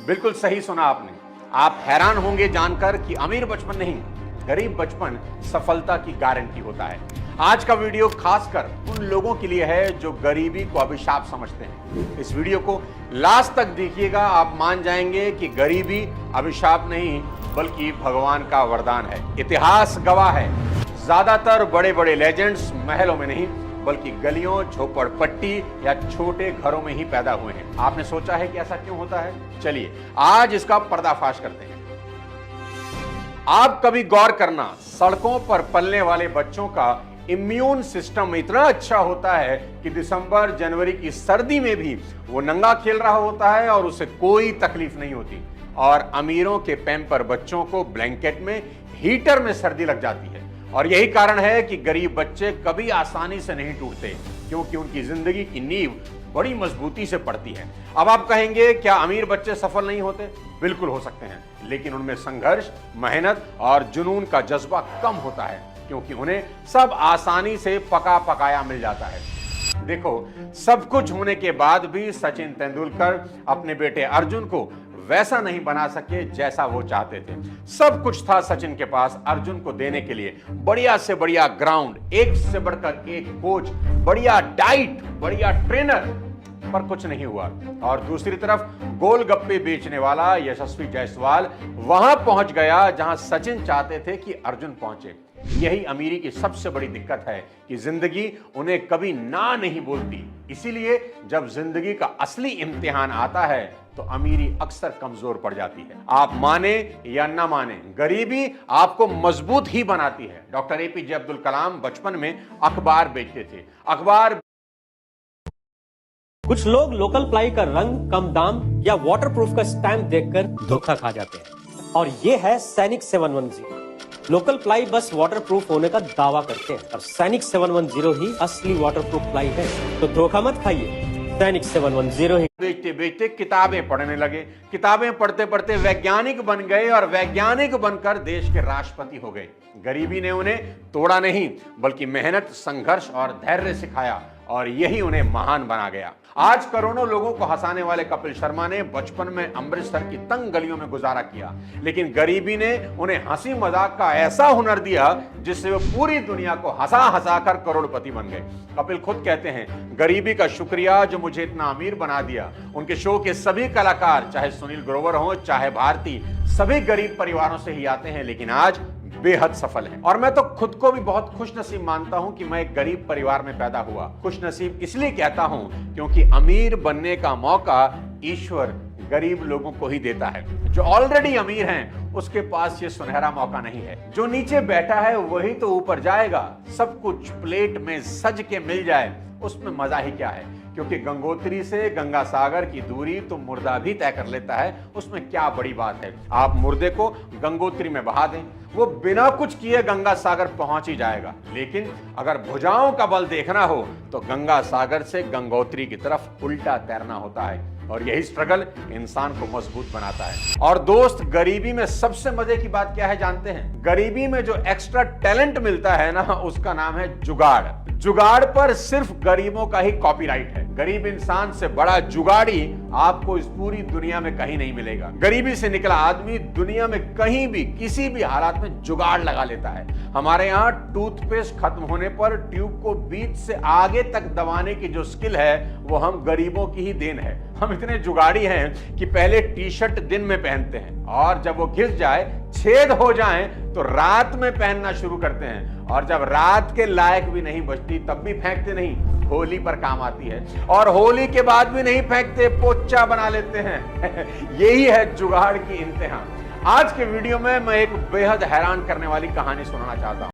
बिल्कुल सही सुना आपने। आप हैरान होंगे जानकर कि अमीर बचपन नहीं, गरीब बचपन सफलता की गारंटी होता है। आज का वीडियो खासकर उन लोगों के लिए है जो गरीबी को अभिशाप समझते हैं। इस वीडियो को लास्ट तक देखिएगा, आप मान जाएंगे कि गरीबी अभिशाप नहीं बल्कि भगवान का वरदान है। इतिहास गवाह है, ज्यादातर बड़े बड़े लेजेंड्स महलों में नहीं बल्कि गलियों, झोपड़पट्टी या छोटे घरों में ही पैदा हुए हैं। आपने सोचा है कि ऐसा क्यों होता है? चलिए आज इसका पर्दाफाश करते हैं। आप कभी गौर करना, सड़कों पर पलने वाले बच्चों का इम्यून सिस्टम इतना अच्छा होता है कि दिसंबर जनवरी की सर्दी में भी वो नंगा खेल रहा होता है और उसे कोई तकलीफ नहीं होती। और अमीरों के पैम्पर बच्चों को ब्लैंकेट में, हीटर में सर्दी लग जाती है। और यही कारण है कि गरीब बच्चे कभी आसानी से नहीं टूटते, क्योंकि उनकी जिंदगी की नींव बड़ी मजबूती से पड़ती है। अब आप कहेंगे क्या अमीर बच्चे सफल नहीं होते? बिल्कुल हो सकते हैं, लेकिन उनमें संघर्ष, मेहनत और जुनून का जज्बा कम होता है, क्योंकि उन्हें सब आसानी से पका पकाया मिल जाता है। देखो, सब कुछ होने के बाद भी सचिन तेंदुलकर अपने बेटे अर्जुन को वैसा नहीं बना सके जैसा वो चाहते थे। सब कुछ था सचिन के पास अर्जुन को देने के लिए, बढ़िया से बढ़िया ग्राउंड, एक से बढ़कर एक कोच, बढ़िया डाइट, बढ़िया ट्रेनर, पर कुछ नहीं हुआ। और दूसरी तरफ गोलगप्पे बेचने वाला यशस्वी जायसवाल वहां पहुंच गया जहां सचिन चाहते थे कि अर्जुन पहुंचे। यही अमीरी की सबसे बड़ी दिक्कत है कि जिंदगी उन्हें कभी ना नहीं बोलती। इसीलिए जब जिंदगी का असली इम्तिहान आता है तो अमीरी अक्सर कमजोर पड़ जाती है। आप माने या ना माने, गरीबी आपको मजबूत ही बनाती है। डॉक्टर एपीजे अब्दुल कलाम बचपन में अखबार बेचते थे। अखबार कुछ लोग लोकल प्लाई का रंग, कम दाम या वाटरप्रूफ का स्टैंप देखकर धोखा खा जाते हैं। और ये है सैनिक 710। लोकल प्लाई बस वाटरप्रूफ होने का दावा करते हैं, और सैनिक 710 ही असली वाटरप्रूफ प्लाई है। तो धोखा मत खाइए, सैनिक 710 ही। बेचते बेचते किताबें पढ़ने लगे। किताबें पढ़ते पढ़ते वैज्ञानिक बन गए और वैज्ञानिक बनकर देश के राष्ट्रपति हो गए। गरीबी ने उन्हें तोड़ा नहीं बल्कि मेहनत, संघर्ष और धैर्य सिखाया, और यही उन्हें महान बना गया। आज करोड़ों लोगों को हंसाने वाले कपिल शर्मा ने बचपन में अमृतसर की तंग गलियों में गुजारा किया, लेकिन गरीबी ने उन्हें हंसी मजाक का ऐसा हुनर दिया जिससे वो पूरी दुनिया को हंसा हंसा कर करोड़पति बन गए। कपिल खुद कहते हैं, गरीबी का शुक्रिया जो मुझे इतना अमीर बना दिया। उनके शो के सभी कलाकार, चाहे सुनील ग्रोवर हो चाहे भारती, सभी गरीब परिवारों से ही आते हैं, लेकिन आज बेहद सफल है। और मैं तो खुद को भी बहुत खुशनसीब मानता हूं कि मैं एक गरीब परिवार में पैदा हुआ। खुशनसीब इसलिए कहता हूं क्योंकि अमीर बनने का मौका ईश्वर गरीब लोगों को ही देता है। जो ऑलरेडी अमीर हैं उसके पास ये सुनहरा मौका नहीं है। जो नीचे बैठा है वही तो ऊपर जाएगा। सब कुछ प्लेट में सज के मिल जाए उसमें मजा ही क्या है, क्योंकि गंगोत्री से गंगा सागर की दूरी तो मुर्दा भी तय कर लेता है। उसमें क्या बड़ी बात है? आप मुर्दे को गंगोत्री में बहा दें, वो बिना कुछ किए गंगा सागर पहुंच ही जाएगा। लेकिन अगर भुजाओं का बल देखना हो तो गंगा सागर से गंगोत्री की तरफ उल्टा तैरना होता है, और यही स्ट्रगल इंसान को मजबूत बनाता है। और दोस्त, गरीबी में सबसे मजे की बात क्या है जानते हैं? गरीबी में जो एक्स्ट्रा टैलेंट मिलता है ना, उसका नाम है जुगाड़। जुगाड़ पर सिर्फ गरीबों का ही कॉपीराइट है। गरीब इंसान से बड़ा जुगाड़ी आपको इस पूरी दुनिया में कहीं नहीं मिलेगा। गरीबी से निकला आदमी दुनिया में कहीं भी किसी भी हालात में जुगाड़ लगा लेता है। हमारे यहाँ टूथपेस्ट खत्म होने पर ट्यूब को बीच से आगे तक दबाने की जो स्किल है वो हम गरीबों की ही देन है। हम इतने जुगाड़ी हैं कि पहले टी शर्ट दिन में पहनते हैं, और जब वो घिस जाए, छेद हो जाए तो रात में पहनना शुरू करते हैं, और जब रात के लायक भी नहीं बचती तब भी फेंकते नहीं, होली पर काम आती है। और होली के बाद भी नहीं फेंकते, पोचा बना लेते हैं। यही है जुगाड़ की इंतहा। आज के वीडियो में मैं एक बेहद हैरान करने वाली कहानी सुनाना चाहता हूं।